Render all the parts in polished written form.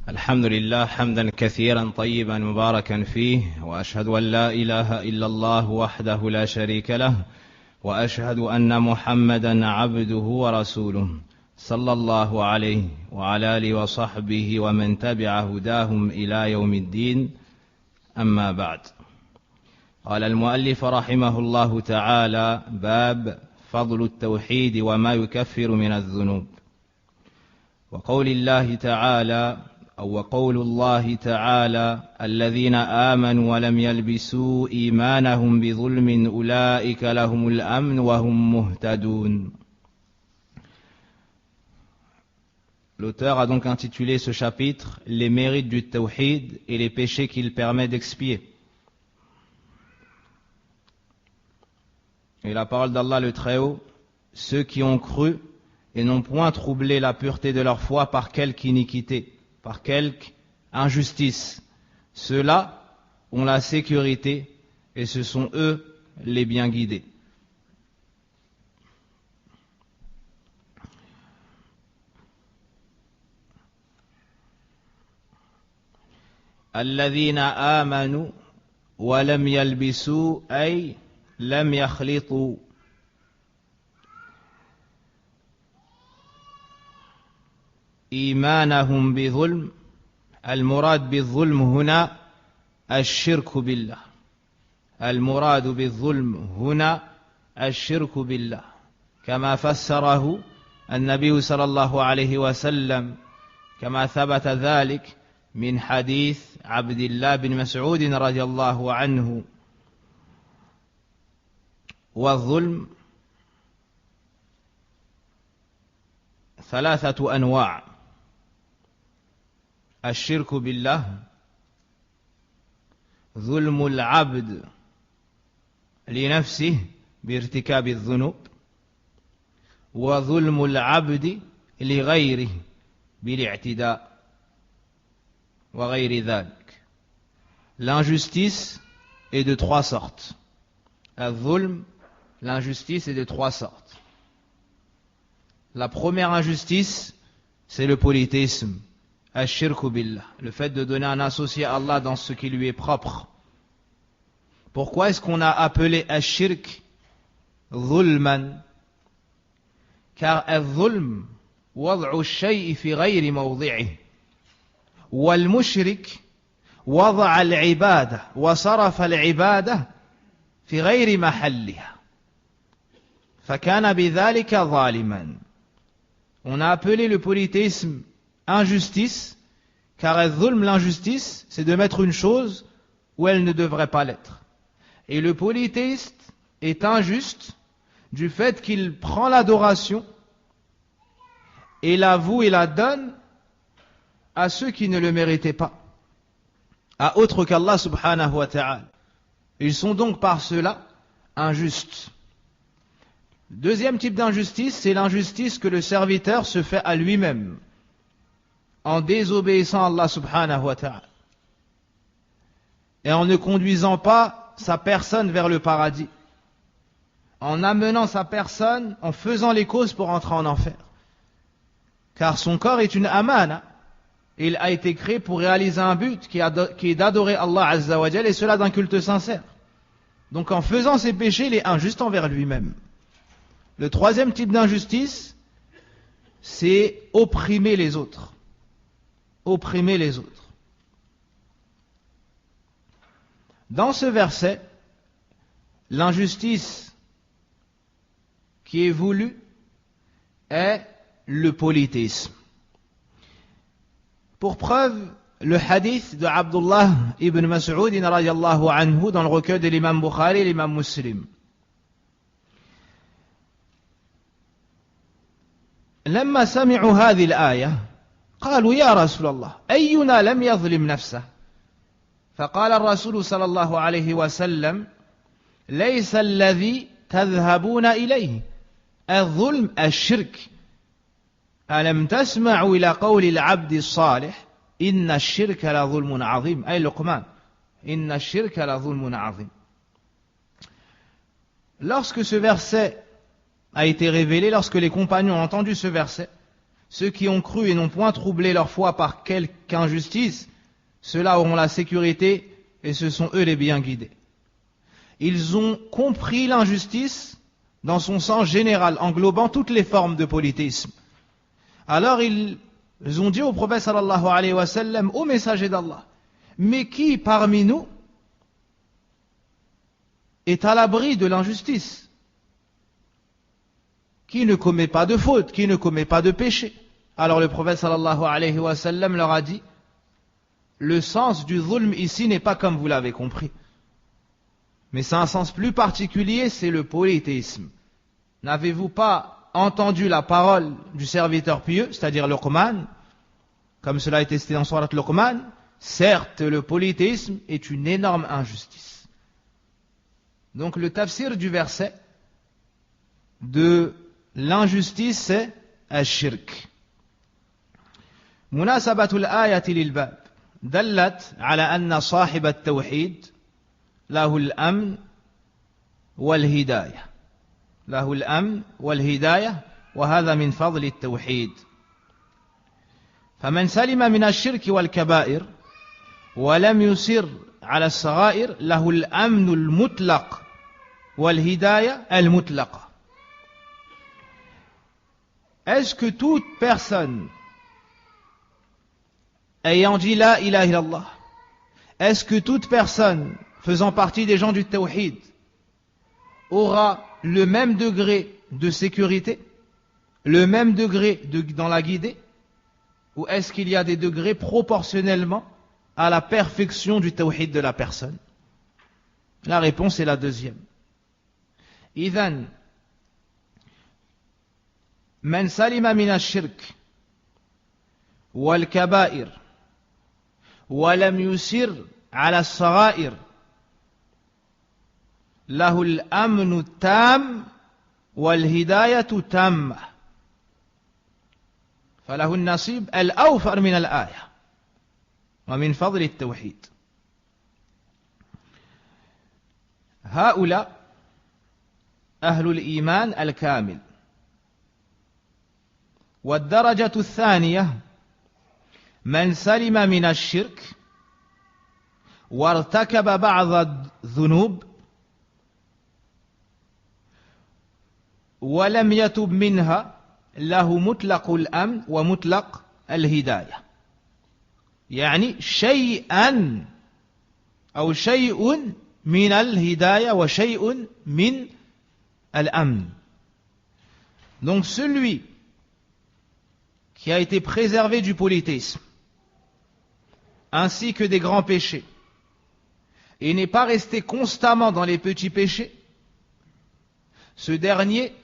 الحمد لله حمدا كثيرا طيبا مباركا فيه، وأشهد أن لا إله إلا الله وحده لا شريك له، وأشهد أن محمدا عبده ورسوله صلى الله عليه وعلى آله وصحبه ومن تبع هداهم إلى يوم الدين. أما بعد، قال المؤلف رحمه الله تعالى: باب فضل التوحيد وما يكفر من الذنوب. وقول الله تعالى وقول الله تعالى: الذين آمنوا ولم يلبسوا إيمانهم بظلم أولئك لهم الأمن وهم مهتدون. L'auteur a donc intitulé ce chapitre « Les mérites du tawhid et les péchés qu'il permet d'expier ». Et la parole d'Allah le Très-Haut: ceux qui ont cru et n'ont point troublé la pureté de leur foi par quelque iniquité, par quelque injustice, ceux-là ont la sécurité et ce sont eux les bien guidés. الذين آمنوا ولم يلبسوا أي لم يخلطوا. إيمانهم بظلم، المراد بالظلم هنا الشرك بالله. المراد بالظلم هنا الشرك بالله، كما فسره النبي صلى الله عليه وسلم، كما ثبت ذلك من حديث عبد الله بن مسعود رضي الله عنه. والظلم ثلاثة أنواع: الشرك بالله، ظلم العبد لنفسه بارتكاب الذنوب، وظلم العبد لغيره بالاعتداء وغير ذلك. L'injustice est de trois sortes. الظلم, l'injustice est de trois sortes. La première injustice, c'est le polythéisme, ash-shirku billah, le fait de donner un associé à Allah dans ce qui lui est propre. Pourquoi est-ce qu'on a appelé ash-shirk zulman? Car al-zulm wad'u ash-shay'i fi ghayri mawdi'ihi, wal-mushrik wada'a al-ibada wa sarafa al-ibada fi ghayri mahalliha, fakana bidhalika zaliman. On a appelé le polythéisme injustice, car al-zulm, l'injustice, c'est de mettre une chose où elle ne devrait pas l'être. Et le polythéiste est injuste du fait qu'il prend l'adoration et la voue et la donne à ceux qui ne le méritaient pas, à autre qu'Allah subhanahu wa ta'ala. Ils sont donc par cela injustes. Deuxième type d'injustice, c'est l'injustice que le serviteur se fait à lui-même en désobéissant à Allah subhanahu wa ta'ala et en ne conduisant pas sa personne vers le paradis, en amenant sa personne, en faisant les causes pour entrer en enfer. Car son corps est une amana, il a été créé pour réaliser un but qui est d'adorer Allah azza wa jal, et cela d'un culte sincère. Donc en faisant ses péchés, il est injuste envers lui-même. Le troisième type d'injustice, c'est opprimer les autres. Opprimer les autres. Dans ce verset, l'injustice qui est voulue est le polythéisme. Pour preuve, le hadith de Abdullah ibn Mas'ud radiyallahu anhu dans le recueil de l'imam Bukhari et l'imam Muslim. لما سمعوا هذه الآية قالوا يا رسول الله أينا لم يظلم نفسه؟ فقال الرسول صلى الله عليه وسلم: ليس الذي تذهبون إليه الظلم الشرك، ألم تسمعوا إلى قول العبد الصالح إن الشرك لظلم عظيم، أي لقمان إن الشرك لظلم عظيم. Lorsque ce verset a été révélé, lorsque les compagnons ont entendu ce verset, ceux qui ont cru et n'ont point troublé leur foi par quelque injustice, ceux-là auront la sécurité et ce sont eux les bien guidés. Ils ont compris l'injustice dans son sens général, englobant toutes les formes de polythéisme. Alors ils ont dit au prophète sallallahu alayhi wa sallam, ô messager d'Allah, mais qui parmi nous est à l'abri de l'injustice? Qui ne commet pas de faute, qui ne commet pas de péché? Alors le prophète sallallahu alayhi wa sallam leur a dit, le sens du zulm ici n'est pas comme vous l'avez compris. Mais c'est un sens plus particulier, c'est le polythéisme. N'avez-vous pas entendu la parole du serviteur pieux, c'est-à-dire Luqman, comme cela a été cité dans Surat Luqman? Certes, le polythéisme est une énorme injustice. Donc le tafsir du verset de l'injustice, c'est الشرك. مناسبة الآية للباب دلت على أن صاحب التوحيد له الأمن والهداية. له الأمن والهداية وهذا من فضل التوحيد. فمن سلم من الشرك والكبائر ولم يصر على الصغائر له الأمن المطلق والهداية المطلقة. Est-ce que toute personne ayant dit la ilaha illallah, est-ce que toute personne faisant partie des gens du tawhid aura le même degré de sécurité, le même degré dans la guidée, ou est-ce qu'il y a des degrés proportionnellement à la perfection du tawhid de la personne? La réponse est la deuxième. إذن من سلم من الشرك والكبائر ولم يسر على الصغائر له الأمن التام والهداية تامة فله النصيب الأوفر من الآية ومن فضل التوحيد. هؤلاء أهل الإيمان الكامل. والدرجة الثانية من سلم من الشرك وارتكب بعض الذنوب ولم يتب منها له مطلق الأمن ومطلق الهداية. يعني شيئا أو شيء من الهداية وشيء من الأمن. Donc celui qui a été préservé du polythéisme ainsi que des grands péchés et n'est pas resté constamment dans les petits péchés, ce dernier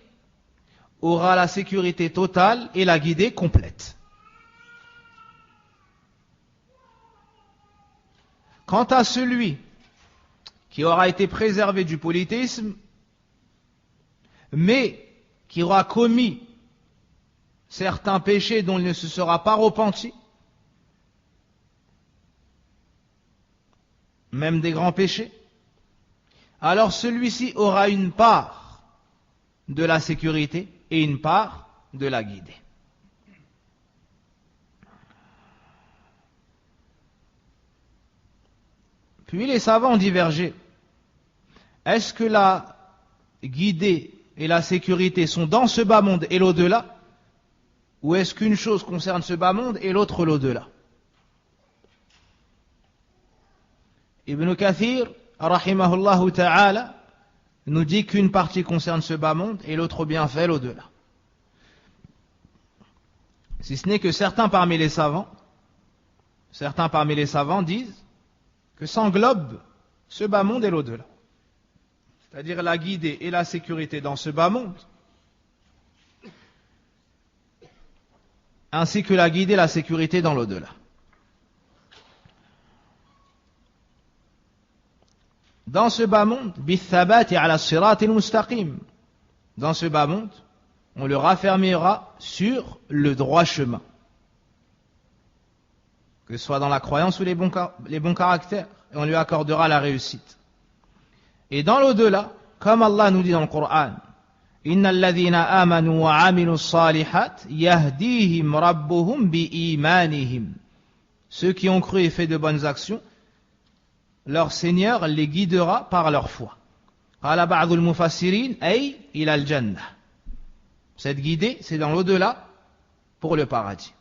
aura la sécurité totale et la guidée complète. Quant à celui qui aura été préservé du polythéisme, mais qui aura commis certains péchés dont il ne se sera pas repenti, même des grands péchés, alors celui-ci aura une part de la sécurité et une part de la guidée. Puis les savants ont divergé. Est-ce que la guidée et la sécurité sont dans ce bas monde et l'au-delà, ou est-ce qu'une chose concerne ce bas monde et l'autre l'au-delà? Ibn Kathir, rahimahullah ta'ala, nous dit qu'une partie concerne ce bas monde et l'autre bienfait l'au-delà. Si ce n'est que certains parmi les savants disent que s'englobe ce bas monde et l'au-delà. C'est-à-dire la guidée et la sécurité dans ce bas monde, ainsi que la guidée et la sécurité dans l'au-delà. Dans ce bas monde, dans ce bas monde, on le raffermira sur le droit chemin, que ce soit dans la croyance ou les bons caractères, et on lui accordera la réussite. Et dans l'au-delà, comme Allah nous dit dans le Coran, Inna alladhina amanu wa amilus salihat yahdihim rabbuhum bi imanihim. Ceux qui ont cru et fait de bonnes actions, leur Seigneur les guidera par leur foi. Qala ba'dul mufassirin ay ila al-jannah. Cette guidée, c'est dans l'au-delà pour le paradis.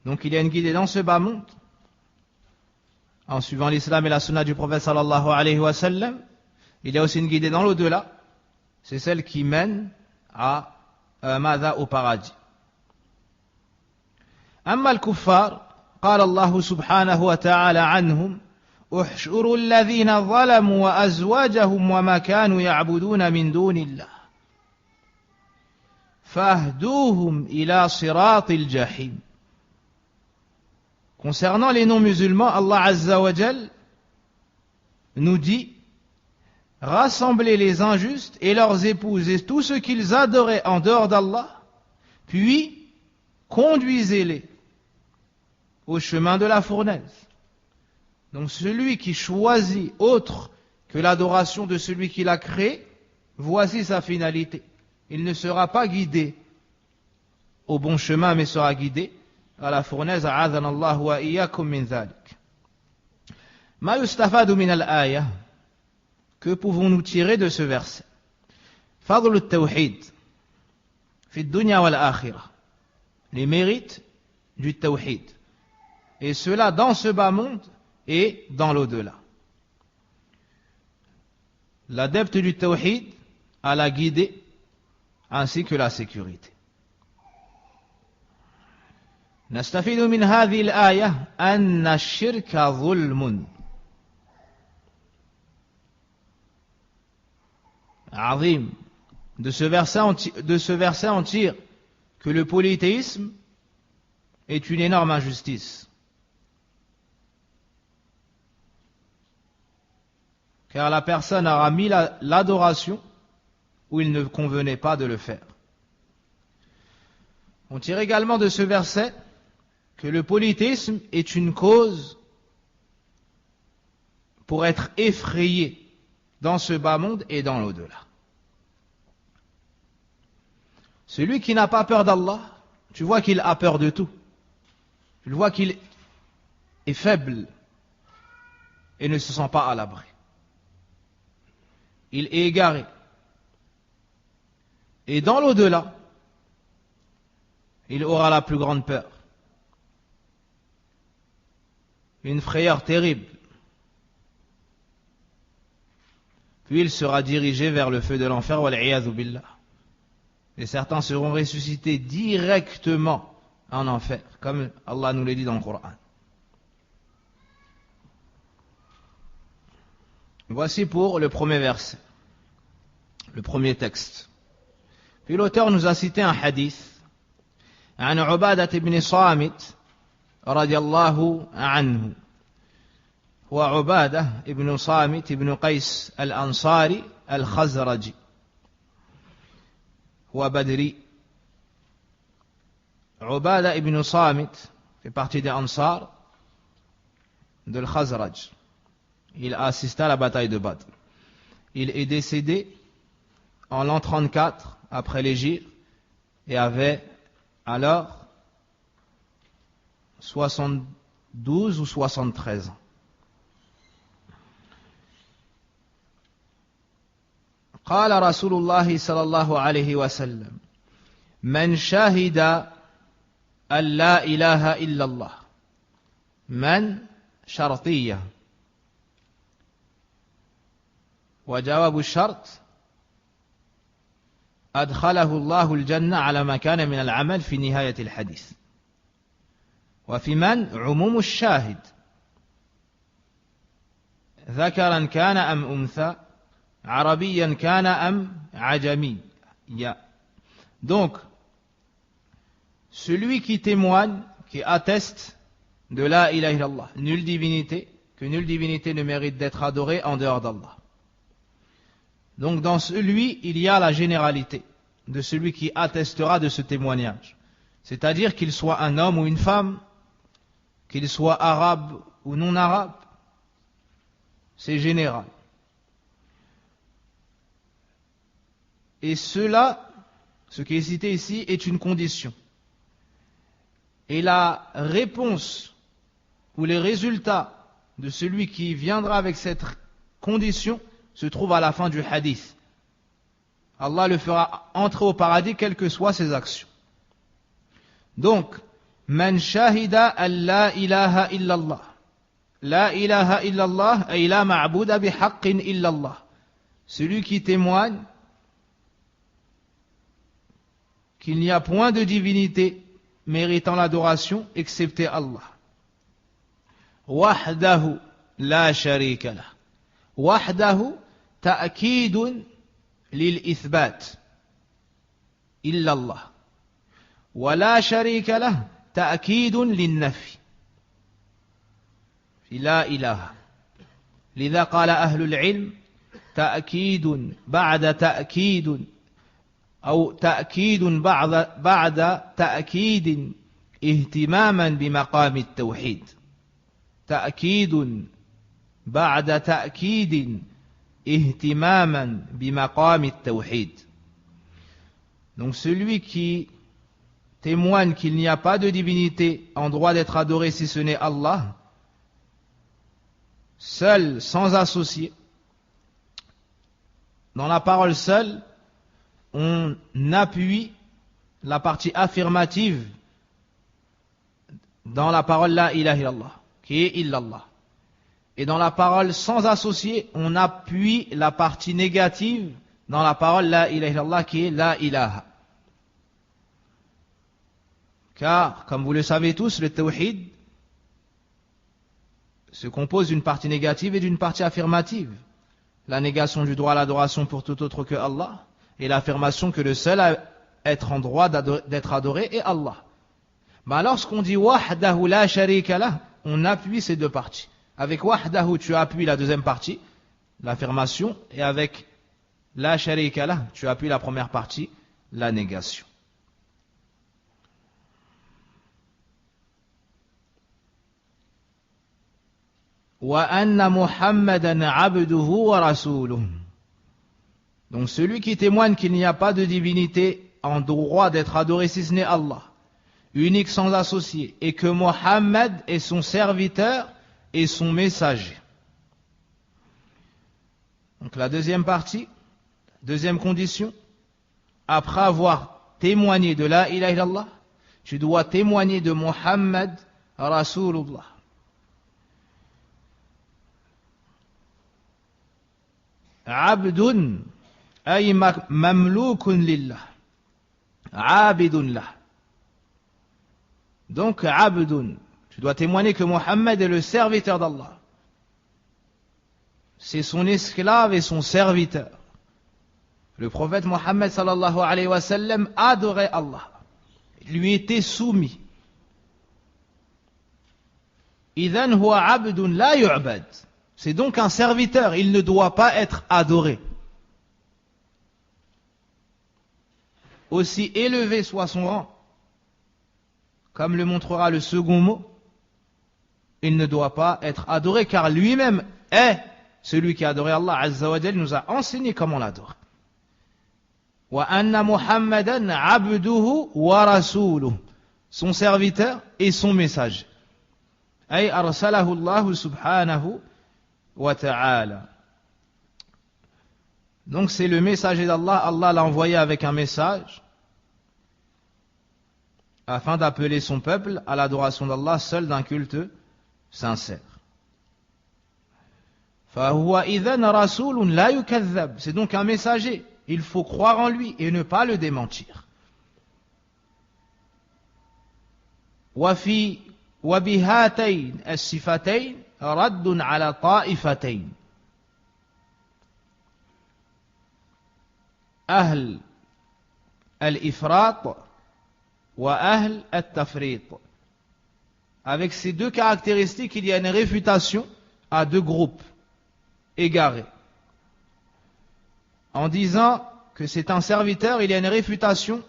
Donc il y a une guidée dans ce bas monde, en suivant l'islam et la sunna du prophète sallallahu alayhi wa sallam. Il y a aussi une guidée dans l'au-delà, c'est celle qui mène à Mada au paradis. أما الكفار قال الله سبحانه وتعالى عنهم احشروا الذين ظلموا وأزواجهم وما كانوا يعبدون من دون الله فاهدوهم إلى صراط الجحيم. Concernant les non-musulmans, Allah Azza wa Jal nous dit: rassemblez les injustes et leurs épouses et tout ce qu'ils adoraient en dehors d'Allah, puis conduisez-les au chemin de la fournaise. Donc celui qui choisit autre que l'adoration de celui qui l'a créé, voici sa finalité. Il ne sera pas guidé au bon chemin, mais sera guidé à la fournaise. A'adhana Allah wa iyyakum min dhalik. Ma yustafadu min al-aya. Que pouvons-nous tirer de ce verset? Fadl al-tawhid fi dunya wal akhirah. Les mérites du tawhid. Et cela dans ce bas monde et dans l'au-delà. L'adepte du tawhid a la guidée ainsi que la sécurité. نستفيد من هذه الآية أن الشرك ظلم عظيم. De ce verset on tire que le polythéisme est une énorme injustice. Car la personne aura mis l'adoration où il ne convenait pas de le faire. On tire également de ce verset que le polythéisme est une cause pour être effrayé dans ce bas monde et dans l'au-delà. Celui qui n'a pas peur d'Allah, tu vois qu'il a peur de tout. Tu le vois qu'il est faible et ne se sent pas à l'abri. Il est égaré. Et dans l'au-delà, il aura la plus grande peur. Une frayeur terrible. Puis il sera dirigé vers le feu de l'enfer, wal-'iyadhu billah. Et certains seront ressuscités directement en enfer, comme Allah nous l'a dit dans le Coran. Voici pour le premier verset, le premier texte. Puis l'auteur nous a cité un hadith عن عبادة بن صامت رضي الله عنه. وعبادة بن صامت بن قيس الأنصاري الخزرجي وبدري. Ubada ibn Samit fait partie des Ansar de l'Khazraj. Il a assisté à la bataille de Badr. Il est décédé en l'an 34 après l'Hégire et avait alors 72 ou 73 ans. قال رسول الله صلى الله عليه وسلم من شهد أن لا إله إلا الله من شرطية وجواب الشرط أدخله الله الجنة على ما كان من العمل في نهاية الحديث. وفي من عموم الشاهد ذكرا كان أم أنثى عربيا كان أم عجمي. Donc celui qui témoigne, qui atteste de la ilaha illallah, nulle divinité, que nulle divinité ne mérite d'être adorée en dehors d'Allah. Donc dans celui, il y a la généralité de celui qui attestera de ce témoignage. C'est-à-dire qu'il soit un homme ou une femme, qu'il soit arabe ou non arabe, c'est général. Et cela, ce qui est cité ici, est une condition. Et la réponse ou les résultats de celui qui viendra avec cette condition se trouve à la fin du hadith. Allah le fera entrer au paradis quelles que soient ses actions. Donc, man shahida an la ilaha illallah. La ilaha illallah ay la ma'buda bihaqqin illallah. Celui qui témoigne qu'il n'y a point de divinité méritant l'adoration excepté Allah. Wahdahu la sharika lah. Wahdahu ta'kidun lil ithbat illallah. Wa la sharika lah ta'kidun lin nafi. لا إله لذا قال أهل العلم تأكيد بعد تأكيد أو تأكيد بعد تأكيد اهتماما بمقام التوحيد تأكيد بعد تأكيد اهتماما بمقام التوحيد. Donc celui qui témoigne qu'il n'y a pas de divinité en droit d'être adoré si ce n'est Allah, seul, sans associé. Dans la parole seule, on appuie la partie affirmative dans la parole la ilaha illallah, qui est illallah. Et dans la parole sans associé, on appuie la partie négative dans la parole la ilaha illallah, qui est la ilaha. Car, comme vous le savez tous, le tawhid se compose d'une partie négative et d'une partie affirmative. La négation du droit à l'adoration pour tout autre que Allah, et l'affirmation que le seul à être en droit d'être adoré est Allah. Lorsqu'on dit wahdahu la sharika lah, on appuie ces deux parties. Avec wahdahu, tu appuies la deuxième partie, l'affirmation, et avec la sharika lah, tu appuies la première partie, la négation. وَأَنَّ مُحَمَّدًا عَبْدُهُ وَرَسُولُهُ. Donc celui qui témoigne qu'il n'y a pas de divinité en droit d'être adoré si ce n'est Allah, unique sans associé, et que Mohammed est son serviteur et son messager. Donc la deuxième partie, deuxième condition, après avoir témoigné de la ilaha illallah, tu dois témoigner de Mohammed Rasulullah. Abdun ay mamlukun lillah. Abidun lah. Donc Abdun, tu dois témoigner que Mohammed est le serviteur d'Allah. C'est son esclave et son serviteur. Le prophète Mohammed sallallahu alayhi wa sallam adorait Allah. Il lui était soumis. Idhan huwa abdun la yu'bad. C'est donc un serviteur, il ne doit pas être adoré. Aussi élevé soit son rang, comme le montrera le second mot, il ne doit pas être adoré, car lui-même est celui qui a adoré Allah Azza wa Jal, nous a enseigné comment l'adorer. Wa anna Muhammadan abduhu wa rasuluhu, son serviteur et son messager. Ay arsalahu Allah subhanahu wa ta'ala. Donc c'est le messager d'Allah, Allah l'a envoyé avec un message afin d'appeler son peuple à l'adoration d'Allah seul d'un culte sincère. فَهُوَ إِذَنْ رَسُولٌ لَا يُكَذَّبْ. C'est donc un messager, il faut croire en lui et ne pas le démentir. وَبِهَاتَيْنِ الصِّفَتَيْنِ رَدٌّ عَلَى طَائِفَتَيْنِ. أهل الإفراط وأهل التفريط. Avec ces deux caractéristiques, il y a une réfutation à deux groupes égarés. En disant que c'est un serviteur, il y a une réfutation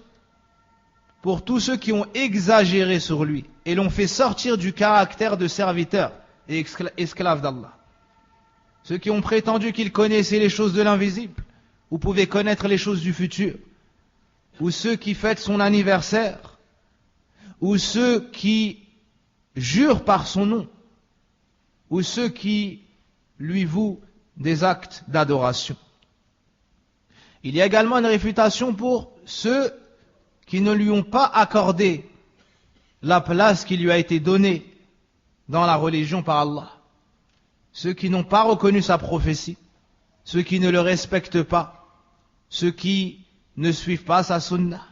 pour tous ceux qui ont exagéré sur lui et l'ont fait sortir du caractère de serviteur et esclave d'Allah. Ceux qui ont prétendu qu'ils connaissaient les choses de l'invisible, vous pouvez connaître les choses du futur, ou ceux qui fêtent son anniversaire, ou ceux qui jurent par son nom, ou ceux qui lui vouent des actes d'adoration. Il y a également une réfutation pour ceux qui ne lui ont pas accordé la place qui lui a été donnée dans la religion par Allah. Ceux qui n'ont pas reconnu sa prophétie, ceux qui ne le respectent pas, ceux qui ne suivent pas sa sunnah,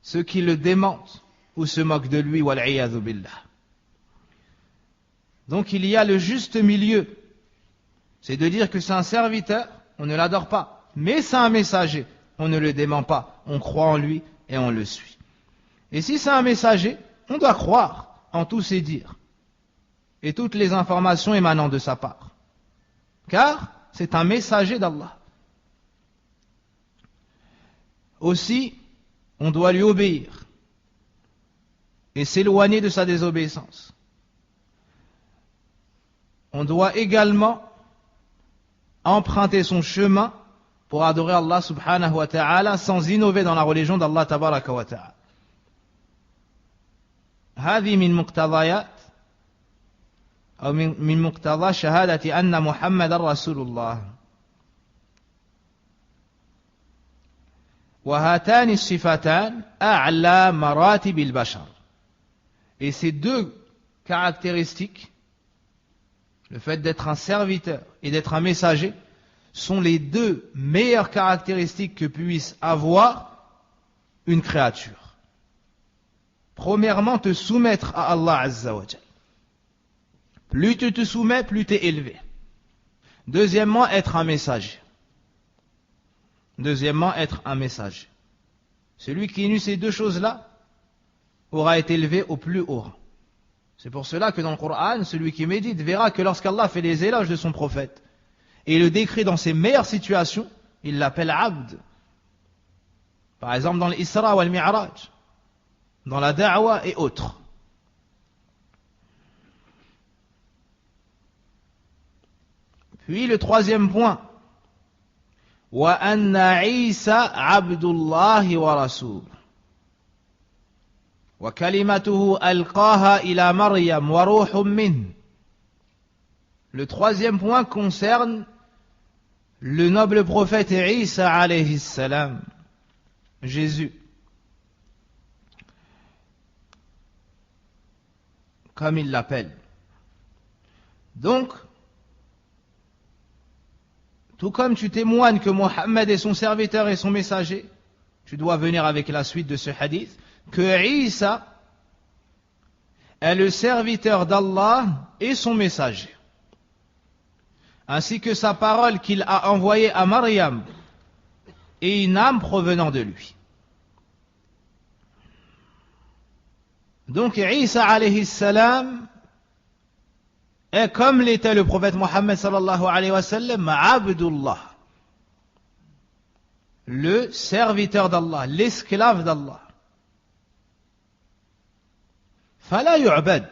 ceux qui le démentent ou se moquent de lui, wal'iyadhu billah. Donc il y a le juste milieu, c'est de dire que c'est un serviteur, on ne l'adore pas, mais c'est un messager, on ne le dément pas, on croit en lui et on le suit. Et si c'est un messager, on doit croire en tous ses dires et toutes les informations émanant de sa part, car c'est un messager d'Allah. Aussi, on doit lui obéir et s'éloigner de sa désobéissance. On doit également emprunter son chemin pour adorer Allah subhanahu wa ta'ala sans innover dans la religion d'Allah tabaraka wa ta'ala. هذه من مقتضيات أو من مقتضى شهادة أن محمد رسول الله. وهاتان الصفتان أعلى مراتب البشر. Et ces deux caractéristiques, le fait d'être un serviteur et d'être un messager, sont les deux meilleures caractéristiques que puisse avoir une créature. Premièrement, te soumettre à Allah Azza wa Jal. Plus tu te soumets, plus tu es élevé. Deuxièmement, être un messager. Deuxièmement, être un messager. Celui qui unit ces deux choses-là aura été élevé au plus haut rang. C'est pour cela que dans le Coran, celui qui médite verra que lorsqu'Allah fait les éloges de son prophète et le décrit dans ses meilleures situations, il l'appelle Abd. Par exemple dans l'Isra ou al-Mi'raj, dans la da'wa et autres. Puis le troisième point, wa anna Isa abdullahi wa rasul wa kalimatuhu alqaha ila Maryam wa ruhum min. Le troisième point concerne le noble prophète Isa alayhi salam, Jésus. Comme il l'appelle. Donc, tout comme tu témoignes que Mohammed est son serviteur et son messager, tu dois venir avec la suite de ce hadith, que Isa est le serviteur d'Allah et son messager, ainsi que sa parole qu'il a envoyée à Maryam et une âme provenant de lui. Donc Isa alayhi salam est comme l'était le prophète Mohammed sallallahu alayhi wa sallam, Abdullah, le serviteur d'Allah, l'esclave d'Allah. Fala yu'bad,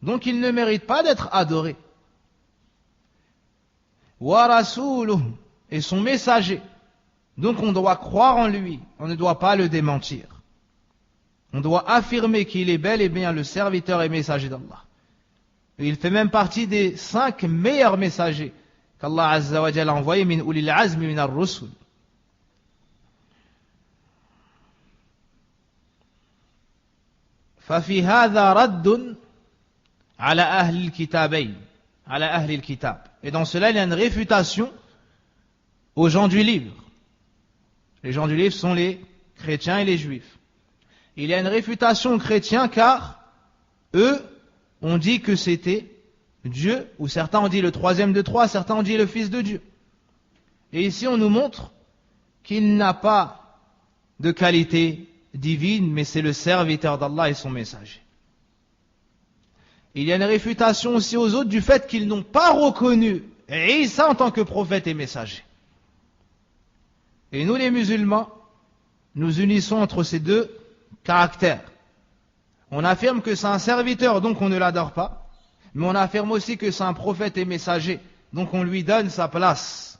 donc il ne mérite pas d'être adoré. Wa rasuluh, et son messager, donc on doit croire en lui, on ne doit pas le démentir. On doit affirmer qu'il est bel et bien le serviteur et messager d'Allah. Il fait même partie des 5 meilleurs messagers qu'Allah Azza wa Jalla a envoyés min ulil azmi min ar-rusul. ففي هذا رد على أهل الكتابين على أهل الكتاب. Et dans cela il y a une réfutation aux gens du livre. Les gens du livre sont les chrétiens et les juifs. Il y a une réfutation aux chrétiens car eux ont dit que c'était Dieu, ou certains ont dit le troisième de trois, certains ont dit le Fils de Dieu. Et ici on nous montre qu'il n'a pas de qualité divine, mais c'est le serviteur d'Allah et son messager. Il y a une réfutation aussi aux autres du fait qu'ils n'ont pas reconnu Isa en tant que prophète et messager. Et nous les musulmans, nous unissons entre ces deux caractères. On affirme que c'est un serviteur, donc on ne l'adore pas, mais on affirme aussi que c'est un prophète et messager, donc on lui donne sa place.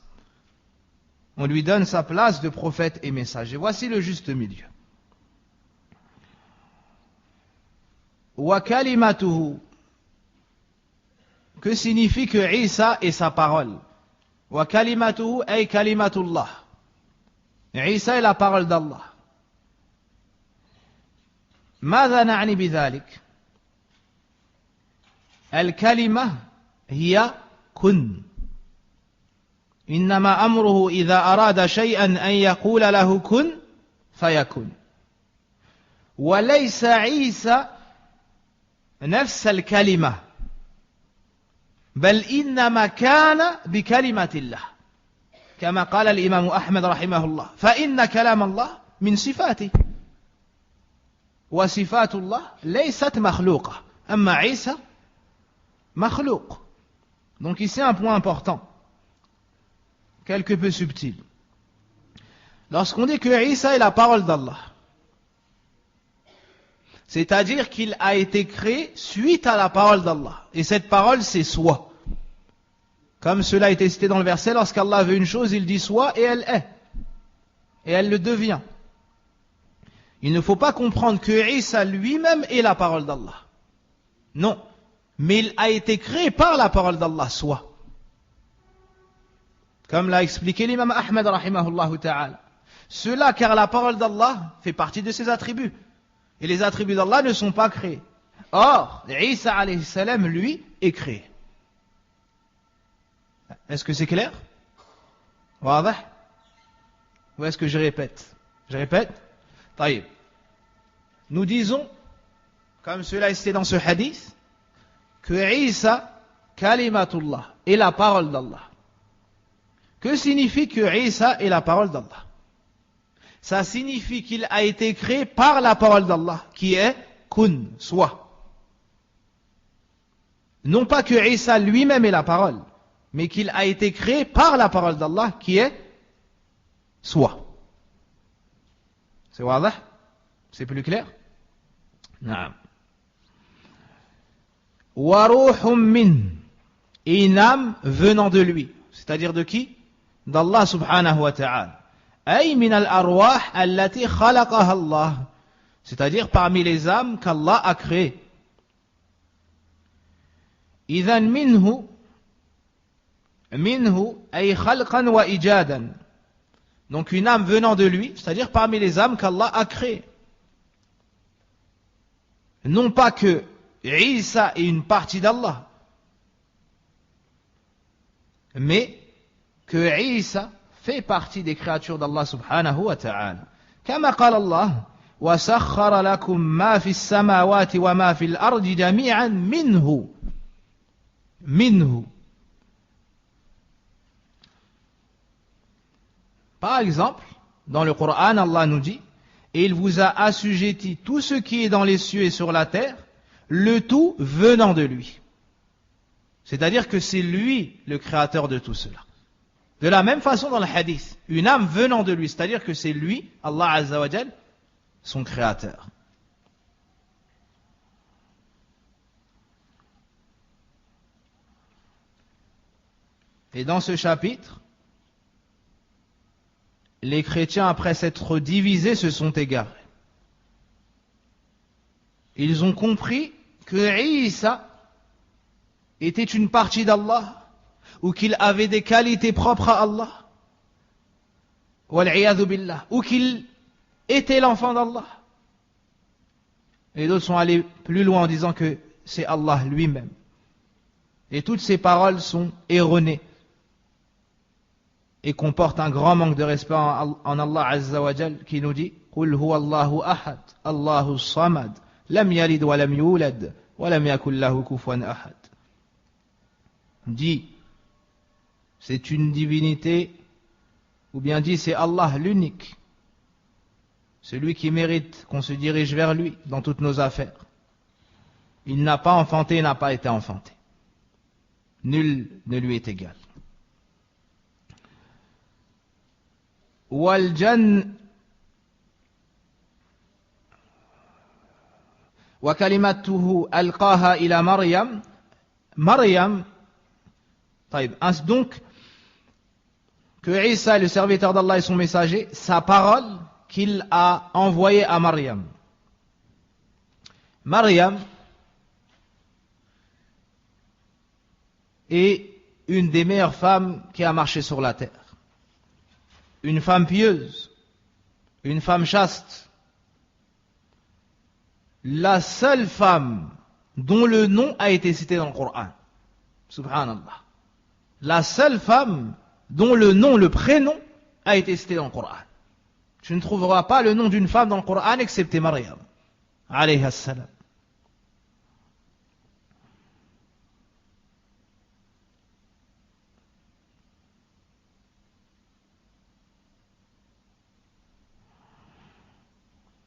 on lui donne sa place de prophète et messager. Voici le juste milieu. Wa kalimatuhu, que signifie que Isa est sa parole? Wa kalimatuhu ay kalimatullah. Isa est la parole d'Allah. ماذا نعني بذلك؟ الكلمة هي كن. إنما أمره إذا أراد شيئا أن يقول له كن فيكن. وليس عيسى نفس الكلمة، بل إنما كان بكلمة الله، كما قال الإمام أحمد رحمه الله: فإن كلام الله من صفاته، وصفات الله ليست مخلوقة، أما عيسى مخلوق. Donc ici un point important, quelque peu subtil. Lorsqu'on dit que Isa est la parole d'Allah, c'est-à-dire qu'il a été créé suite à la parole d'Allah. Et cette parole, c'est soit. Comme cela a été cité dans le verset, lorsqu'Allah veut une chose, il dit soit et elle est. Et elle le devient. Il ne faut pas comprendre que Isa lui-même est la parole d'Allah. Non. Mais il a été créé par la parole d'Allah, soit. Comme l'a expliqué l'imam Ahmed rahimahullah ta'ala. Cela car la parole d'Allah fait partie de ses attributs. Et les attributs d'Allah ne sont pas créés. Or, Isa alayhi salam, lui, est créé. Est-ce que c'est clair? Wadah? Ou est-ce que je répète? Je répète? Taïb. Nous disons, comme cela est cité dans ce hadith, que Isa, kalimatullah, est la parole d'Allah. Que signifie que Isa est la parole d'Allah? Ça signifie qu'il a été créé par la parole d'Allah, qui est kun, soit. Non pas que Isa lui-même est la parole, mais qu'il a été créé par la parole d'Allah, qui est soit. C'est wadah? C'est plus clair? Naam. Wa ruhum min, une âme venant de lui. C'est-à-dire de qui? D'Allah subhanahu wa ta'ala. Ay min al-arwah allati khalaqaha Allah. C'est-à-dire parmi les âmes qu'Allah a créées. Idhan minhu ay khalqan wa ijadan. Donc une âme venant de lui, c'est-à-dire parmi les âmes qu'Allah a créées. Non pas que Isa est une partie d'Allah, mais que Isa fait partie des créatures d'Allah subhanahu wa ta'ala. Kama qala Allah: wa sakhkhara lakum ma fi as-samawati wa ma fi al-ardi jami'an minhu. Par exemple, dans le Coran, Allah nous dit: et il vous a assujetti tout ce qui est dans les cieux et sur la terre, le tout venant de lui. C'est-à-dire que c'est lui le créateur de tout cela. De la même façon dans le hadith, une âme venant de lui, c'est-à-dire que c'est lui, Allah Azza wa Jal, son créateur. Et dans ce chapitre, les chrétiens, après s'être divisés, se sont égarés. Ils ont compris que Isa était une partie d'Allah, ou qu'il avait des qualités propres à Allah, wal'iyadhu billah, ou qu'il était l'enfant d'Allah. Et d'autres sont allés plus loin en disant que c'est Allah lui-même. Et toutes ces paroles sont erronées et comportent un grand manque de respect en Allah Azza wa Jal, qui nous dit: Qul huwa Allahu ahad, Allahu samad, lam yalid wa lam yulad, wa lam yakul lahu kufuwan ahad. Dit, c'est une divinité, ou bien dit, c'est Allah l'unique, celui qui mérite qu'on se dirige vers lui dans toutes nos affaires. Il n'a pas enfanté et n'a pas été enfanté. Nul ne lui est égal. وكلمته ألقاها إلى مريم. Donc, que Isa est le serviteur d'Allah et son messager, sa parole qu'il a envoyée à Maryam. Maryam est une des meilleures femmes qui a marché sur la terre. Une femme pieuse, une femme chaste. La seule femme dont le nom a été cité dans le Coran. Subhanallah. La seule femme dont le nom, le prénom, a été cité dans le Coran. Tu ne trouveras pas le nom d'une femme dans le Coran excepté Maryam. Alayhi salam.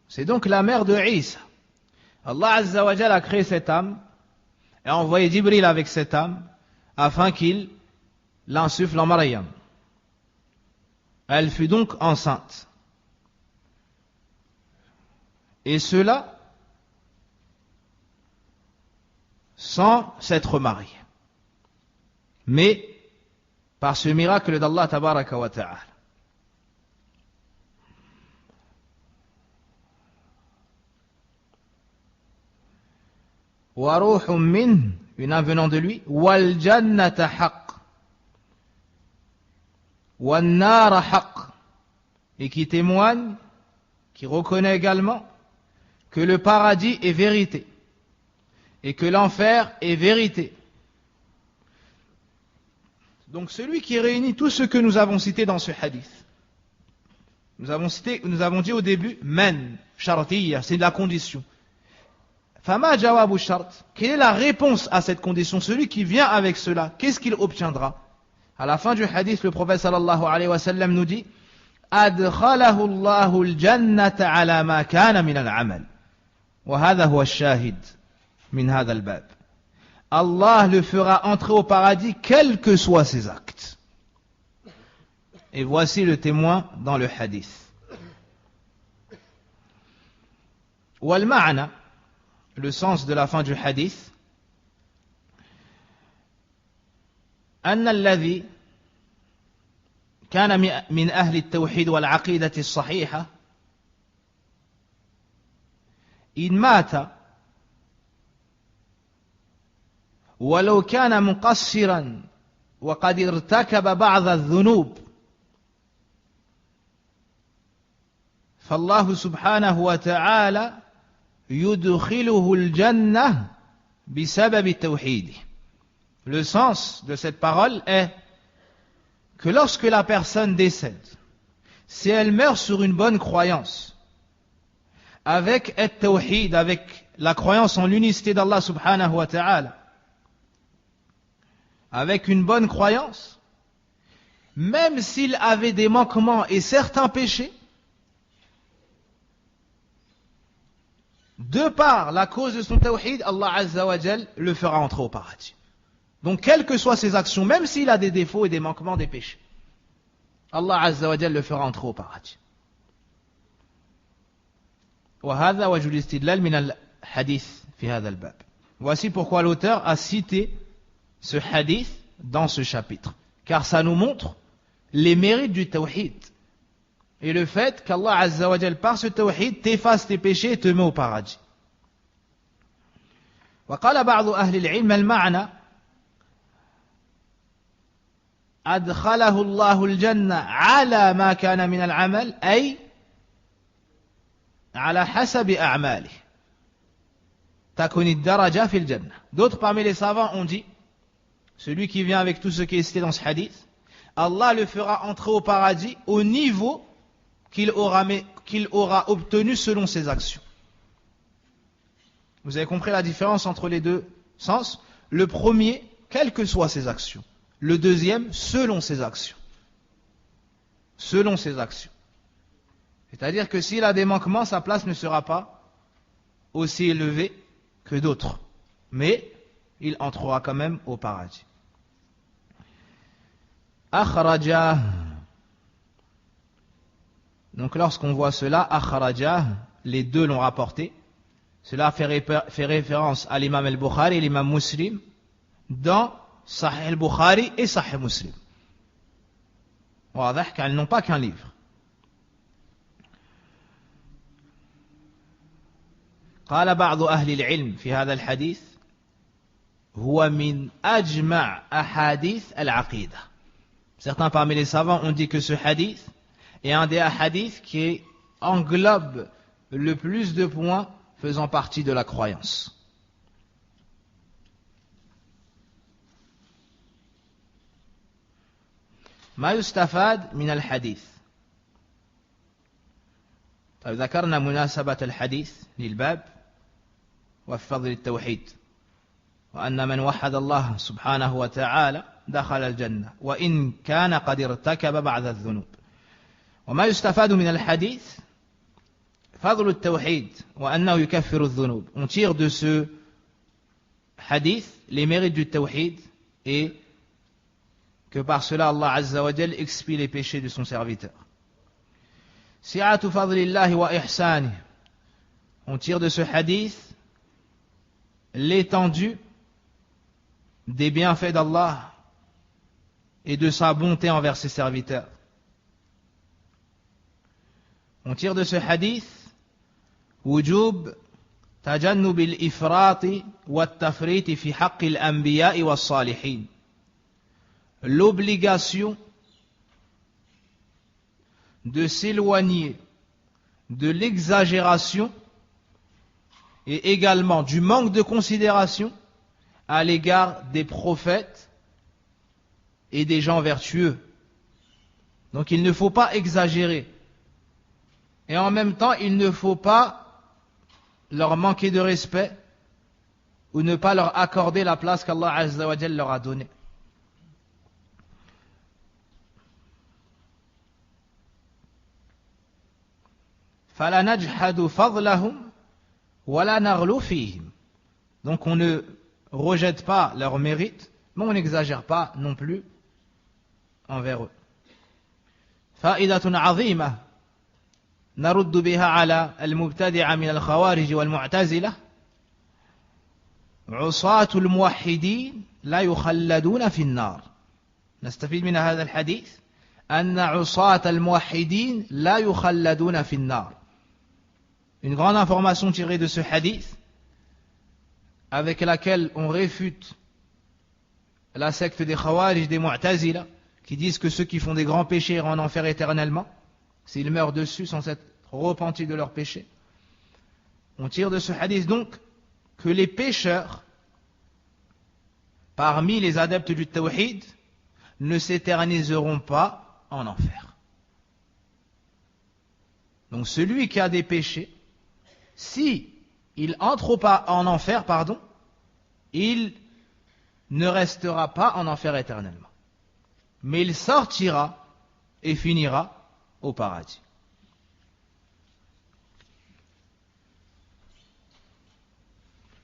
C'est donc la mère de Isa. Allah Azza wa Jalla a créé cette âme et a envoyé Jibril avec cette âme afin qu'il l'insuffle en Maryam. Elle fut donc enceinte. Et cela sans s'être mariée. Mais par ce miracle d'Allah Tabaraka wa Ta'ala. وَرُوحٌ مِّنْهُ, une âme venant de lui, وَالْجَنَّةَ حَقٌّ وَالنَّارَ حَقٌّ, et qui témoigne, qui reconnaît également que le paradis est vérité et que l'enfer est vérité. Donc celui qui réunit tout ce que nous avons cité dans ce hadith, nous avons dit au début, men, shartiyya, c'est la condition. Fama jawabu shart, quelle est la réponse à cette condition? Celui qui vient avec cela, qu'est-ce qu'il obtiendra? À la fin du hadith, le prophète sallallahu alayhi wa sallam nous dit adkhalahu Allahu al-jannata ala ma kana min al-amal. Wa hadha huwa ash-shahid min hadha al-bab. Allah le fera entrer au paradis quels que soient ses actes. Et voici le témoin dans le hadith. Wal ma'na, le sens de la fin du hadith, أن الذي كان من أهل التوحيد والعقيدة الصحيحة إن مات ولو كان مقصرا وقد ارتكب بعض الذنوب فالله سبحانه وتعالى يدخله الجنة بسبب التوحيد. Le sens de cette parole est que lorsque la personne décède, si elle meurt sur une bonne croyance, avec at-tawhid, avec la croyance en l'unicité d'Allah subhanahu wa ta'ala, avec une bonne croyance, même s'il avait des manquements et certains péchés, de par la cause de son tawhid, Allah Azza wa Jal le fera entrer au paradis. Donc, quelles que soient ses actions, même s'il a des défauts et des manquements, des péchés, Allah Azza wa Jal le fera entrer au paradis. وهذا وجه الاستدلال من الحديث في هذا الباب. Voici pourquoi l'auteur a cité ce hadith dans ce chapitre. Car ça nous montre les mérites du tawhid. Et le fait qu'Allah Azza wa Jal, par ce tawhid, t'efface tes péchés et te met au paradis. وقال بعض أهل العلم المعنى أدخله الله الجنة على ما كان من العمل أي على حسب أعماله تكون الدرجة في الجنة. D'autres parmi les savants ont dit, celui qui vient avec tout ce qui est cité dans ce hadith, Allah le fera entrer au paradis au niveau qu'il aura obtenu selon ses actions. Vous avez compris la différence entre les deux sens? Le premier, quelles que soient ses actions. Le deuxième, selon ses actions. Selon ses actions. C'est-à-dire que s'il a des manquements, sa place ne sera pas aussi élevée que d'autres. Mais il entrera quand même au paradis. Akhraja. Donc lorsqu'on voit cela, akhraja, les deux l'ont rapporté. Cela fait référence à l'imam al-Bukhari et l'imam Muslim dans Sahih al-Bukhari et Sahih Muslim. واضح car ils n'ont pas qu'un livre. قال بعض أهل العلم في هذا الحديث هو من أجمع أحاديث العقيدة. Certains parmi les savants ont dit que ce hadith est un des hadiths qui englobe le plus de points faisant partie de la croyance. ما يستفاد من الحديث. طيب ذكرنا مناسبة الحديث للباب وفضل التوحيد وأن من وحد الله سبحانه وتعالى دخل الجنة وإن كان قد ارتكب بعض الذنوب. وما يستفاد من الحديث فضل التوحيد وأنه يكفر الذنوب. On tire de ce hadith les mérites du tawhid et que par cela Allah Azza wa Jal expie les péchés de son serviteur. Si'atu fadlillahi wa ihsani. On tire de ce hadith l'étendue des bienfaits d'Allah et de sa bonté envers ses serviteurs. On tire de ce hadith وجوب تجنب الإفراط والتفريط في حق الأنبياء والصالحين. L'obligation de s'éloigner de l'exagération et également du manque de considération à l'égard des prophètes et des gens vertueux. Donc il ne faut pas exagérer. Et en même temps, il ne faut pas leur manquer de respect ou ne pas leur accorder la place qu'Allah Azza wa Jalla leur a donnée. فَلَا نَجْحَدُ فَضْلَهُمْ وَلَا نَغْلُو فِيهِمْ. Donc on ne rejette pas leur mérite, mais on n'exagère pas non plus envers eux. فائدة عظيمة نرد بها على المبتدعة من الخوارج والمعتزلة. عصاة الموحدين لا يخلدون في النار. نستفيد من هذا الحديث أن عصاة الموحدين لا يخلدون في النار. Une grande information tirée de ce hadith avec laquelle on réfute la secte des Khawarij, des Mu'tazila, qui disent que ceux qui font des grands péchés iront en enfer éternellement s'ils meurent dessus sans s'être repentis de leurs péchés. On tire de ce hadith donc que les pécheurs parmi les adeptes du tawhid ne s'éterniseront pas en enfer. Donc celui qui a des péchés, si il entre en enfer, il ne restera pas en enfer éternellement. Mais il sortira et finira au paradis.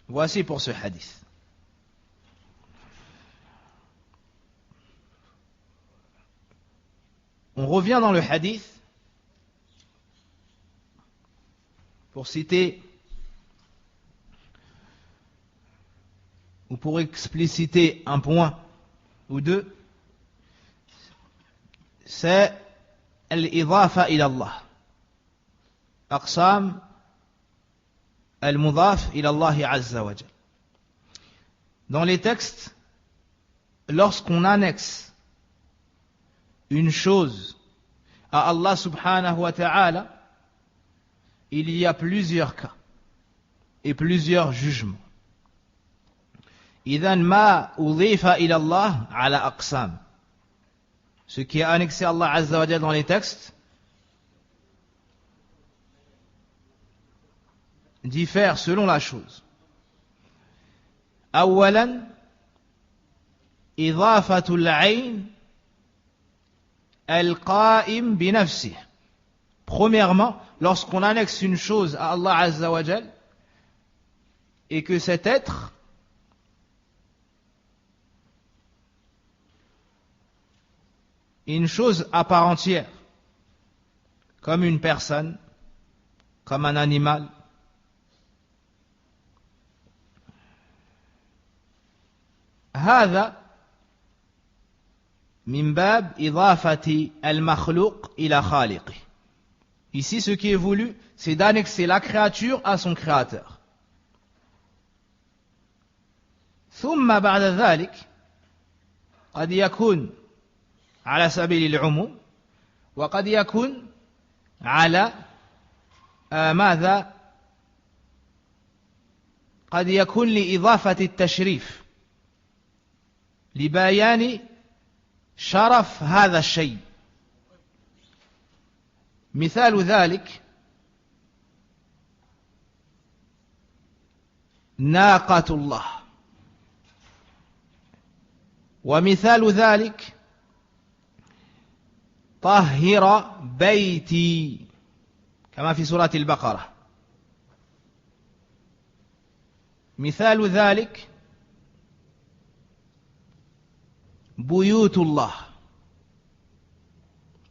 Voici pour ce hadith. On revient dans le hadith pour citer ou pour expliciter un point ou deux. C'est الإضافة إلى الله. أقسام المضاف إلى الله عز وجل. Dans les textes, lorsqu'on annexe une chose à Allah subhanahu wa ta'ala, il y a plusieurs cas et plusieurs jugements. إذن ما أضيف إلى الله على أقسام. Ce qui est annexé à Allah Azza wa Jalla dans les textes diffère selon la chose. أولا إضافة العين القائم بنفسه. Premièrement, lorsqu'on annexe une chose à Allah Azza wa Jalla et que cet être une chose à part entière, comme une personne, comme un animal. هذا min bab idafati al-makhluq ila khaliqi. Ici, ce qui est voulu, c'est d'annexer la créature à son créateur. ثم بعد ذلك قد يكون على سبيل العموم وقد يكون على ماذا؟ قد يكون لإضافة التشريف لبيان شرف هذا الشيء. مثال ذلك ناقة الله، ومثال ذلك طهر بيتي كما في سورة البقرة. مثال ذلك بيوت الله،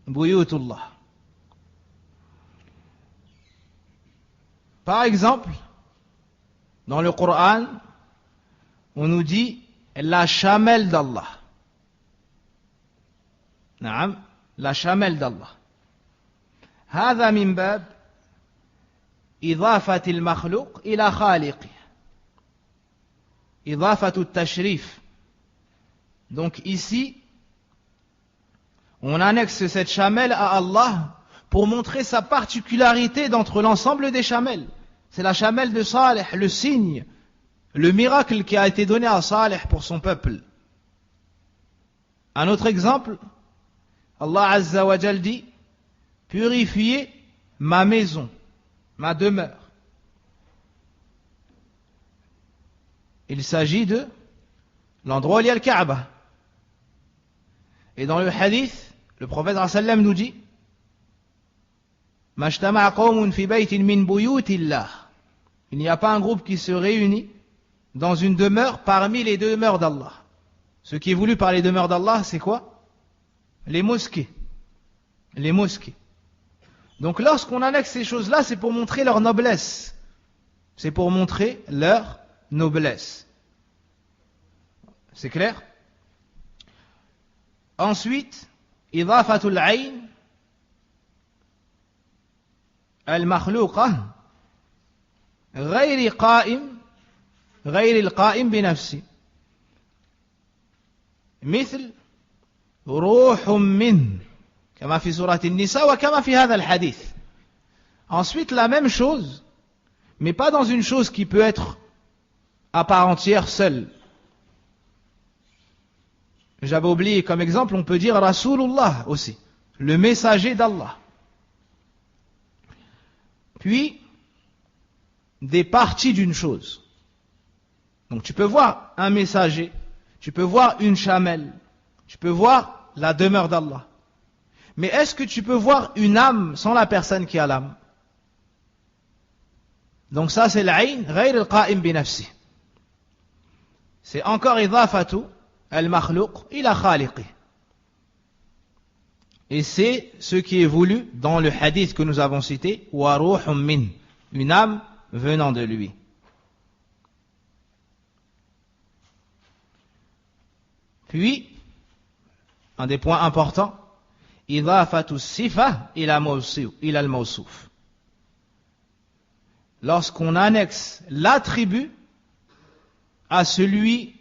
بيوت الله. Par exemple, dans le Coran, on nous dit la chamelle d'Allah. نعم، la chamelle d'Allah. هذا من باب إضافة المخلوق إلى خالقه، إضافة التشريف. Donc ici, on annexe cette chamelle à Allah pour montrer sa particularité d'entre l'ensemble des chamelles. C'est la chamelle de Salih, le signe, le miracle qui a été donné à Salih pour son peuple. Un autre exemple, Allah Azza wa Jal dit, purifiez ma maison, ma demeure. Il s'agit de l'endroit où il y a le Kaaba. Et dans le hadith, le prophète sallam nous dit, Majtama'a qawmun fi baytin min buyutillah. Il n'y a pas un groupe qui se réunit dans une demeure parmi les demeures d'Allah. Ce qui est voulu par les demeures d'Allah, c'est quoi? Les mosquées. Les mosquées. Donc lorsqu'on annexe ces choses-là, c'est pour montrer leur noblesse. C'est pour montrer leur noblesse. C'est clair? Ensuite, idafatul ayn al-makhluqa غير القائم بنفسه مثل روح منه كما في سورة النساء وكما في هذا الحديث. Ensuite, la même chose, mais pas dans une chose qui peut être à part entière seule. J'avais oublié comme exemple, on peut dire Rasulullah aussi, le messager d'Allah. Puis, des parties d'une chose. Donc tu peux voir un messager, tu peux voir une chamelle, tu peux voir la demeure d'Allah. Mais est-ce que tu peux voir une âme sans la personne qui a l'âme? Donc ça c'est l'ayn ghayr al-qa'im bi nafsi. C'est encore idafatu al-makhluq ila khaliqi. Et c'est ce qui est voulu dans le hadith que nous avons cité, wa ruhum min, une âme venant de lui. Puis, un des points importants, idafatu sifa ila al-mawsouf. Lorsqu'on annexe l'attribut à celui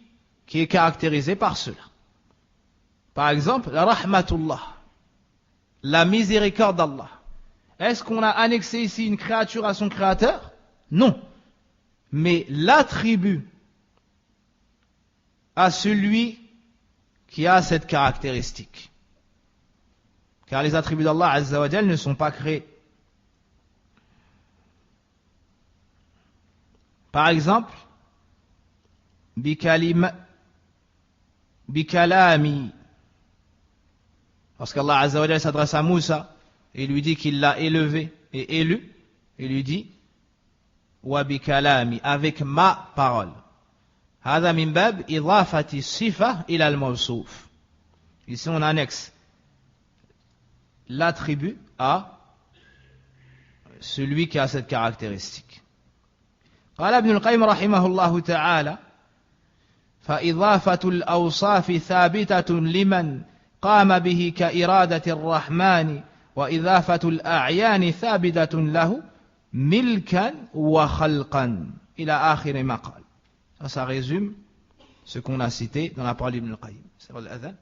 qui est caractérisé par cela. Par exemple, la rahmatullah, la miséricorde d'Allah. Est-ce qu'on a annexé ici une créature à son créateur? Non. Mais l'attribut à celui qui a cette caractéristique. Car les attributs d'Allah Azza wa Jal ne sont pas créés. Par exemple, bikalami. Lorsqu'Allah Azza wa Jal s'adresse à Moussa et lui dit qu'il l'a élevé et élu, il lui dit wa bikalami, avec ma parole. هذا من باب إضافة الصفة إلى الموصوف. Ici on annexe l'attribut à celui qui a cette caractéristique. قال ابن القيم رحمه الله تعالى فإضافة الأوصاف ثابتة لمن قام به كإرادة الرحمن وإضافة الأعيان ثابتة له ملكا وخلقا إلى آخر ما قال. Ça résume ce qu'on a cité dans la parole d'Ibn al-Qayyim. C'est l'adhan.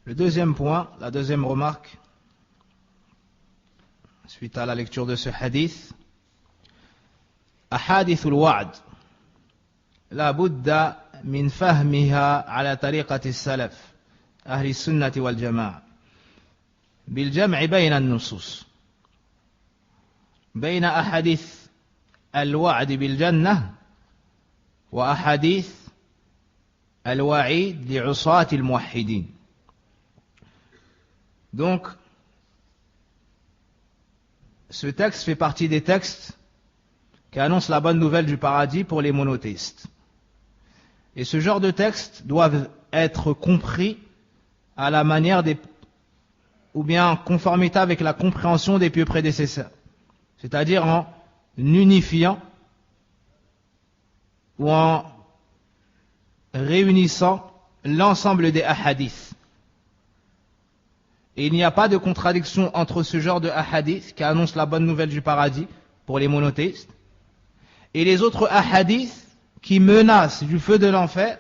Le deuxième point, la deuxième remarque, suite à la lecture de ce hadith, أحاديث الوعد لا بد من فهمها على طريقة السلف أهل السنة والجماعة بالجمع بين النصوص بين أحاديث الوعد بالجنة وأحاديث الوعيد لعصاة الموحدين. Donc, ce texte fait partie des textes qui annoncent la bonne nouvelle du paradis pour les monothéistes. Et ce genre de textes doivent être compris à la manière des, ou bien en conformité avec la compréhension des pieux prédécesseurs. C'est-à-dire en unifiant ou en réunissant l'ensemble des hadiths. Et il n'y a pas de contradiction entre ce genre de hadiths qui annonce la bonne nouvelle du paradis pour les monothéistes et les autres hadiths qui menacent du feu de l'enfer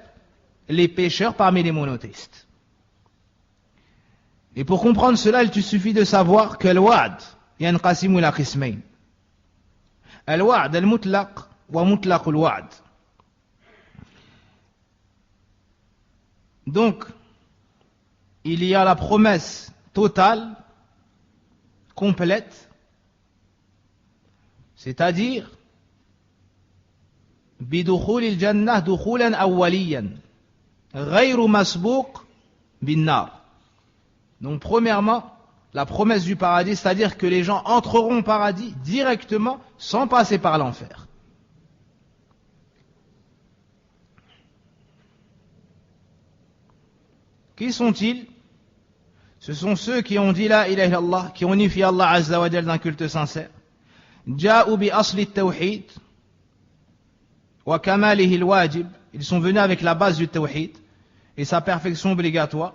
les pécheurs parmi les monothéistes. Et pour comprendre cela, il te suffit de savoir que al-wa'd yanqasimu ila qismayn. Al-wa'd al-mutlaq wa mutlaq al-wa'd. Donc, il y a la promesse totale, complète, c'est-à-dire بدخول الجنة دخولا أوليا غير مسبوق بالنار. Donc premièrement, la promesse du paradis, c'est-à-dire que les gens entreront au paradis directement sans passer par l'enfer. Qui sont-ils? Ce sont ceux qui ont dit la ilaha illallah, qui ont unifié Allah Azza wa Jal d'un culte sincère. Ja'u bi asli at-tawhid wa kamalihi al-wajib. Ils sont venus avec la base du tawhid et sa perfection obligatoire.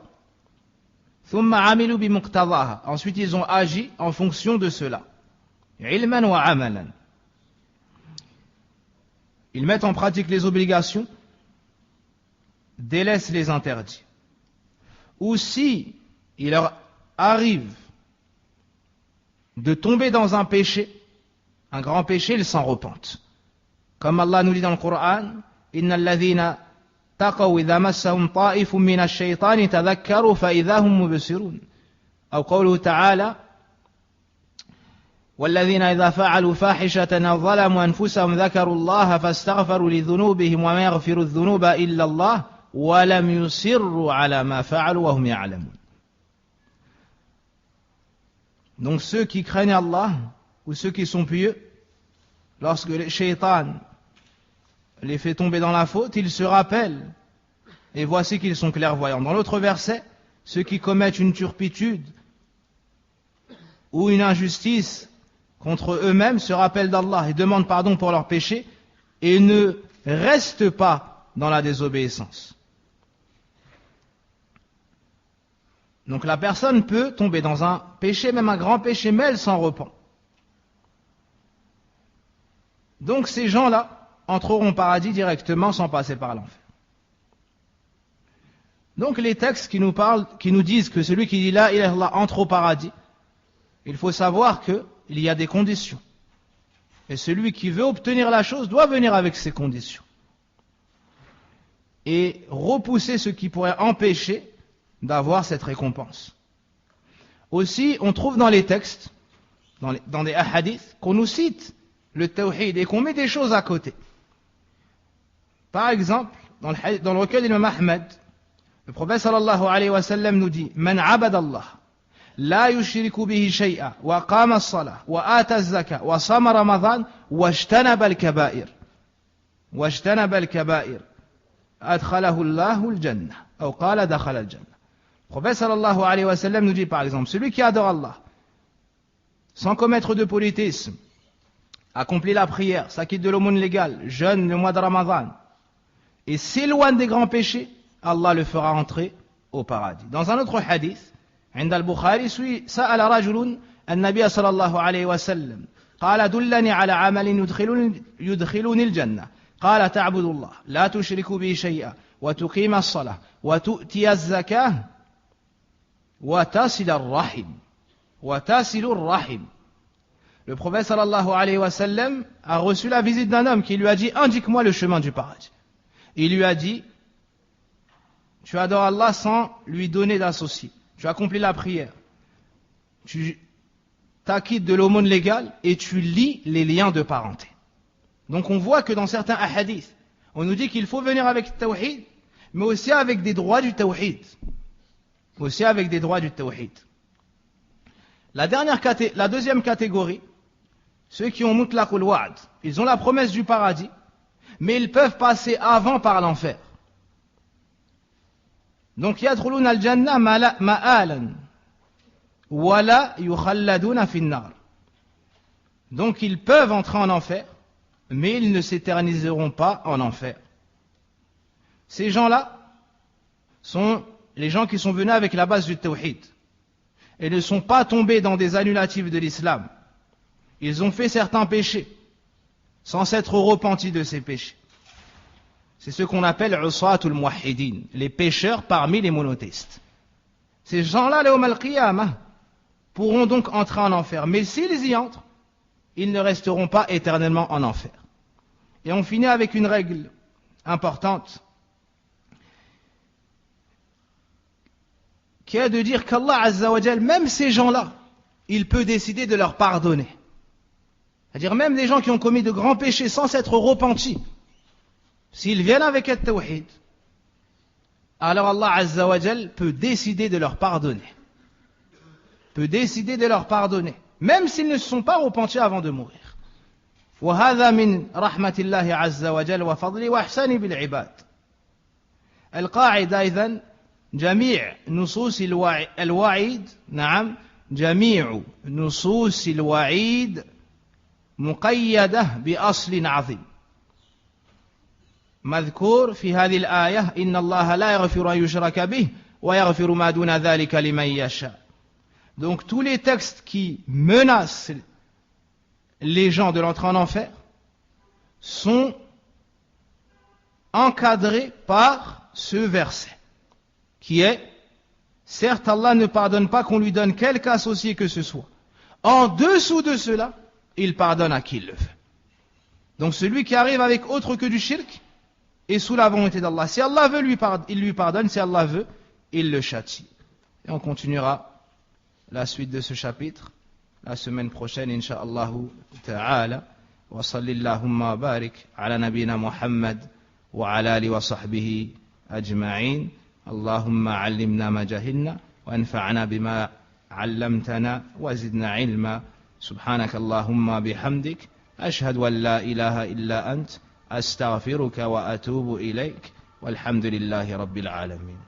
Thumma amilu bi muqtadaha. Ensuite, ils ont agi en fonction de cela. Ilman wa amalan. Ils mettent en pratique les obligations, délaissent les interdits. Ou si il leur arrive de tomber dans un péché, un grand péché, ils s'en repentent. Comme Allah nous dit dans le Coran, Inna alladhina taqaw idha massahum ta'ifun min ash-shaytani tadhakkaru fa idha hum mubsirun. Ou qawluhu ta'ala, والذين إذا فعلوا فاحشة أو ظلموا أنفسهم ذكروا الله فاستغفروا لذنوبهم وما يغفر الذنوب إلا الله ولم يصروا على ما فعلوا وهم يعلمون. Donc ceux qui craignent Allah ou ceux qui sont pieux, lorsque le shaitan les fait tomber dans la faute, ils se rappellent et voici qu'ils sont clairvoyants. Dans l'autre verset, ceux qui commettent une turpitude ou une injustice contre eux-mêmes se rappellent d'Allah et demandent pardon pour leurs péchés et ne restent pas dans la désobéissance. Donc la personne peut tomber dans un péché, même un grand péché, mais elle s'en repent. Donc ces gens-là entreront au paradis directement sans passer par l'enfer. Donc les textes qui nous parlent, qui nous disent que celui qui dit la ilaha illallah entre au paradis, il faut savoir qu'il y a des conditions. Et celui qui veut obtenir la chose doit venir avec ces conditions. Et repousser ce qui pourrait empêcher d'avoir cette récompense. Aussi, on trouve dans les textes, dans des hadiths, qu'on nous cite le tawhid et qu'on met des choses à côté. Par exemple, dans le recueil d'Imam Ahmed, le prophète sallallahu alayhi wa sallam nous dit Man abad Allah, la yushriku bihi shay'a, wa qama as-salah, wa ata az-zaka, wa sama Ramadan, wa ijtanaba al-kaba'ir. Wa ijtanaba al-kaba'ir. Adkhalahu Allahu al-jannah. Ou qala dakhala al-jannah. Le prophète sallallahu alayhi wa sallam nous dit par exemple, celui qui adore Allah, sans commettre de polythéisme, accomplit la prière, s'acquitte de l'aumône légale, jeûne le mois de Ramadan, et s'éloigne des grands péchés, Allah le fera entrer au paradis. Dans un autre hadith, عند البخاري سأل رجل النبي صلى الله عليه وسلم قال دلني على عمل يدخلني الجنة قال تعبد الله لا تشرك به شيئا وتقيم الصلاة وتؤتي الزكاة وتصل الرحم. Le prophète sallallahu alayhi wa sallam a reçu la visite d'un homme qui lui a dit indique-moi le chemin du paradis. Il lui a dit tu adores Allah sans lui donner d'associé, tu accomplis la prière, tu t'acquittes de l'aumône légale et tu lis les liens de parenté. Donc on voit que dans certains hadiths, on nous dit qu'il faut venir avec le tawhid, mais aussi avec des droits du tawhid. La deuxième catégorie, ceux qui ont mutlaqul wa'd, ils ont la promesse du paradis, mais ils peuvent passer avant par l'enfer. Donc yadkhuluna al-jannah ma'alan wa la yukhalladuna fi an-nar. Donc ils peuvent entrer en enfer, mais ils ne s'éterniseront pas en enfer. Ces gens-là sont les gens qui sont venus avec la base du tawhid et ne sont pas tombés dans des annulatifs de l'islam. Ils ont fait certains péchés sans s'être repentis de ces péchés. C'est ce qu'on appelle usatul muwahhidin, les pécheurs parmi les monothéistes. Ces gens-là, les yawm al-qiyamah, pourront donc entrer en enfer. Mais s'ils y entrent, ils ne resteront pas éternellement en enfer. Et on finit avec une règle importante, qui est de dire qu'Allah Azza wa Jal, même ces gens-là, il peut décider de leur pardonner. C'est-à-dire même des gens qui ont commis de grands péchés sans s'être repentis, s'ils viennent avec le tawhid, alors Allah Azza wa Jal peut décider de leur pardonner. Même s'ils ne se sont pas repentis avant de mourir. وهذا من رحمة الله عز وجل وفضله وإحسانه بالعباد. القاعدة إذن جميع نصوص الوعيد جميع نصوص الوعيد مقيدة بأصل عظيم مذكور في هذه الآية إن الله لا يغفر أن يشرك به ويغفر ما دون ذلك لمن يشاء. Donc tous les textes qui menacent les gens de l'entrée en enfer sont encadrés par ce verset qui est certes Allah ne pardonne pas qu'on lui donne quelque associé que ce soit. En dessous de cela, il pardonne à qui il le veut. Donc celui qui arrive avec autre que du shirk est sous la volonté d'Allah. Si Allah veut, il lui pardonne. Si Allah veut, il le châtie. Et on continuera la suite de ce chapitre la semaine prochaine, incha'Allah ta'ala. Wa sallillahumma barik ala nabina Muhammad wa ala ali wa sahbihi ajma'in. اللهم علمنا ما جهلنا وانفعنا بما علمتنا وزدنا علما سبحانك اللهم بحمدك أشهد أن لا إله إلا أنت أستغفرك وأتوب إليك والحمد لله رب العالمين.